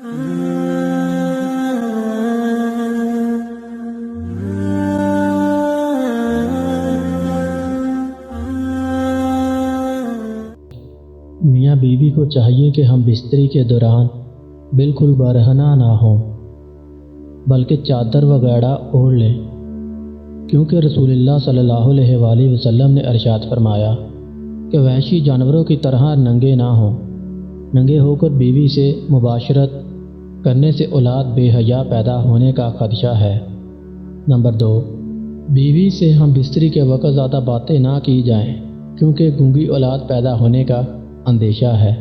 میاں بیوی کو چاہیے کہ ہم بستری کے دوران بالکل برہنہ نہ ہوں بلکہ چادر وغیرہ اوڑھ لیں، کیونکہ رسول اللہ صلی اللہ علیہ وآلہ وسلم نے ارشاد فرمایا کہ وحشی جانوروں کی طرح ننگے نہ ہوں۔ ننگے ہو کر بیوی سے مباشرت کرنے سے اولاد بے حیا پیدا ہونے کا خدشہ ہے۔ نمبر 2، بیوی سے ہم بستری کے وقت زیادہ باتیں نہ کی جائیں، کیونکہ گونگی اولاد پیدا ہونے کا اندیشہ ہے۔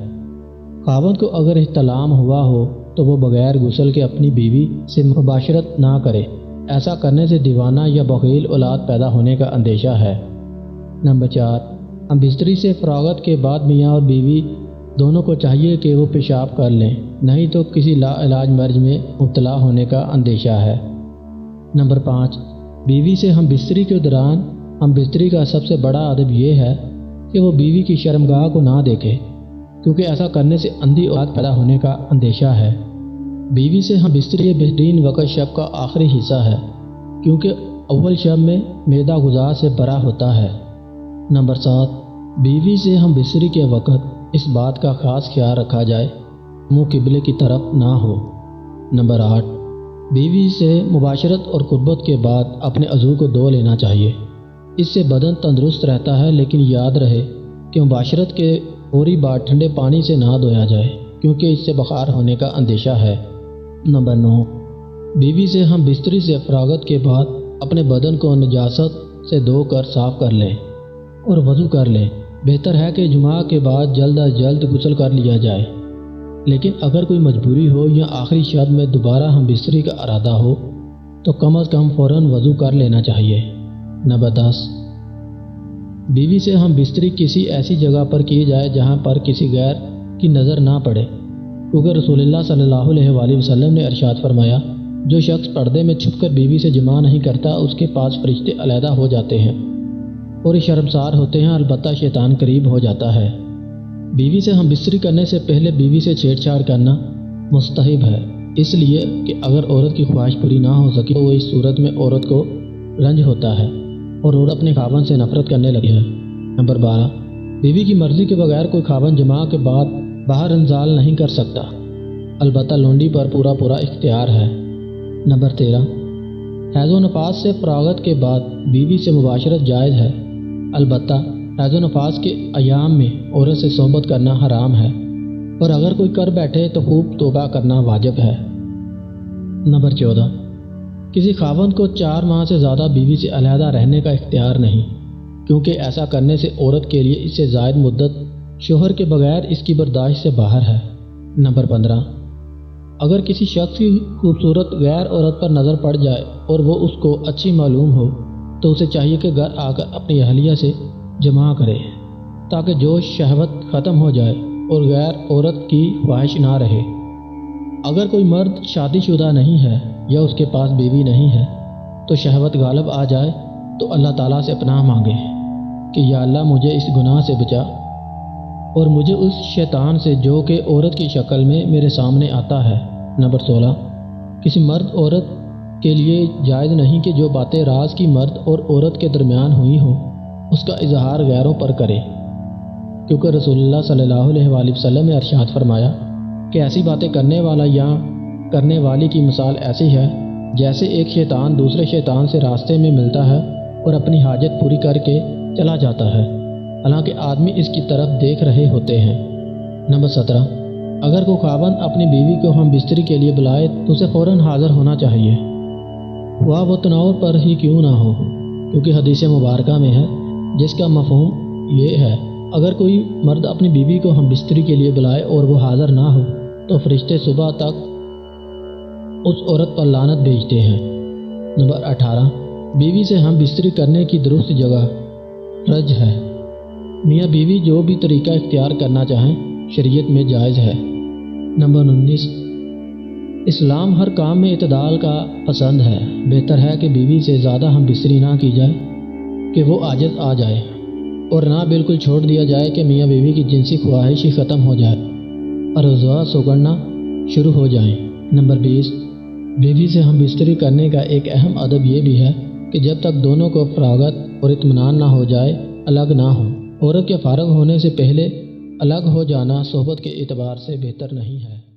خاوند کو اگر احتلام ہوا ہو تو وہ بغیر غسل کے اپنی بیوی سے مباشرت نہ کرے، ایسا کرنے سے دیوانہ یا بخیل اولاد پیدا ہونے کا اندیشہ ہے۔ نمبر 4، ہم بستری سے فراغت کے بعد میاں اور بیوی دونوں کو چاہیے کہ وہ پیشاب کر لیں، نہیں تو کسی لا علاج مرض میں مبتلا ہونے کا اندیشہ ہے۔ نمبر 5، بیوی سے ہم بستری کے دوران ہم بستری کا سب سے بڑا ادب یہ ہے کہ وہ بیوی کی شرمگاہ کو نہ دیکھے، کیونکہ ایسا کرنے سے اندھی اولاد پیدا ہونے کا اندیشہ ہے۔ بیوی سے ہم بستری کے بہترین وقت شب کا آخری حصہ ہے، کیونکہ اول شب میں معدہ غذا سے بھرا ہوتا ہے۔ نمبر 7، بیوی سے ہم بستری کے وقت اس بات کا خاص خیال رکھا جائے منہ قبلے کی طرف نہ ہو۔ نمبر 8، بیوی سے مباشرت اور قربت کے بعد اپنے عضو کو دھو لینا چاہیے، اس سے بدن تندرست رہتا ہے، لیکن یاد رہے کہ مباشرت کے فوری بعد ٹھنڈے پانی سے نہ دھویا جائے، کیونکہ اس سے بخار ہونے کا اندیشہ ہے۔ نمبر 9، بیوی سے ہم بستری سے فراغت کے بعد اپنے بدن کو نجاست سے دھو کر صاف کر لیں اور وضو کر لیں۔ بہتر ہے کہ جمعہ کے بعد جلد از جلد غسل کر لیا جائے، لیکن اگر کوئی مجبوری ہو یا آخری شب میں دوبارہ ہم بستری کا ارادہ ہو تو کم از کم فوراً وضو کر لینا چاہیے۔ نمبر 10، بیوی سے ہم بستری کسی ایسی جگہ پر کی جائے جہاں پر کسی غیر کی نظر نہ پڑے، کیونکہ رسول اللہ صلی اللہ علیہ وآلہ وسلم نے ارشاد فرمایا، جو شخص پردے میں چھپ کر بیوی سے جماع نہیں کرتا اس کے پاس فرشتے علیحدہ ہو جاتے ہیں اور یہ شرمسار ہوتے ہیں، البتہ شیطان قریب ہو جاتا ہے۔ بیوی سے ہم بستری کرنے سے پہلے بیوی سے چھیڑ چھاڑ کرنا مستحب ہے، اس لیے کہ اگر عورت کی خواہش پوری نہ ہو سکی تو وہ اس صورت میں عورت کو رنج ہوتا ہے اور عورت اپنے خاوند سے نفرت کرنے لگی ہے۔ نمبر 12، بیوی کی مرضی کے بغیر کوئی خاوند جماع کے بعد باہر انزال نہیں کر سکتا، البتہ لونڈی پر پورا اختیار ہے۔ نمبر 13، حیض و نفاس سے فراغت کے بعد بیوی سے مباشرت جائز ہے، البتہ حیض و نفاس کے ایام میں عورت سے صحبت کرنا حرام ہے، اور اگر کوئی کر بیٹھے تو خوب توبہ کرنا واجب ہے۔ نمبر 14، کسی خاوند کو 4 ماہ سے زیادہ بیوی سے علیحدہ رہنے کا اختیار نہیں، کیونکہ ایسا کرنے سے عورت کے لیے اس سے زائد مدت شوہر کے بغیر اس کی برداشت سے باہر ہے۔ نمبر 15، اگر کسی شخص کی خوبصورت غیر عورت پر نظر پڑ جائے اور وہ اس کو اچھی معلوم ہو تو اسے چاہیے کہ گھر آ کر اپنی اہلیہ سے جماع کرے، تاکہ جوش شہوت ختم ہو جائے اور غیر عورت کی خواہش نہ رہے۔ اگر کوئی مرد شادی شدہ نہیں ہے یا اس کے پاس بیوی نہیں ہے تو شہوت غالب آ جائے تو اللہ تعالیٰ سے پناہ مانگے کہ یا اللہ مجھے اس گناہ سے بچا اور مجھے اس شیطان سے جو کہ عورت کی شکل میں میرے سامنے آتا ہے۔ نمبر 16، کسی مرد عورت کے لیے جائز نہیں کہ جو باتیں راز کی مرد اور عورت کے درمیان ہوئی ہوں اس کا اظہار غیروں پر کرے، کیونکہ رسول اللہ صلی اللہ علیہ وآلہ وسلم نے ارشاد فرمایا کہ ایسی باتیں کرنے والا یا کرنے والی کی مثال ایسی ہے جیسے ایک شیطان دوسرے شیطان سے راستے میں ملتا ہے اور اپنی حاجت پوری کر کے چلا جاتا ہے، حالانکہ آدمی اس کی طرف دیکھ رہے ہوتے ہیں۔ نمبر 17، اگر کوئی خاوند اپنی بیوی کو ہم بستری کے لیے بلائے تو اسے فوراً حاضر ہونا چاہیے، خواہ وہ تناور پر ہی کیوں نہ ہو، کیونکہ حدیث مبارکہ میں ہے جس کا مفہوم یہ ہے، اگر کوئی مرد اپنی بیوی کو ہم بستری کے لیے بلائے اور وہ حاضر نہ ہو تو فرشتے صبح تک اس عورت پر لعنت بھیجتے ہیں۔ نمبر 18، بیوی سے ہم بستری کرنے کی درست جگہ رج ہے۔ میاں بیوی جو بھی طریقہ اختیار کرنا چاہیں شریعت میں جائز ہے۔ نمبر 19، اسلام ہر کام میں اعتدال کا پسند ہے، بہتر ہے کہ بیوی سے زیادہ ہم بستری نہ کی جائے کہ وہ عاجز آ جائے، اور نہ بالکل چھوڑ دیا جائے کہ میاں بیوی کی جنسی خواہش ہی ختم ہو جائے۔ ارزوا سگڑنا شروع ہو جائیں۔ نمبر 20، بیوی سے ہم بستری کرنے کا ایک اہم ادب یہ بھی ہے کہ جب تک دونوں کو فراغت اور اطمینان نہ ہو جائے الگ نہ ہوں۔ عورت کے فارغ ہونے سے پہلے الگ ہو جانا صحبت کے اعتبار سے بہتر نہیں ہے۔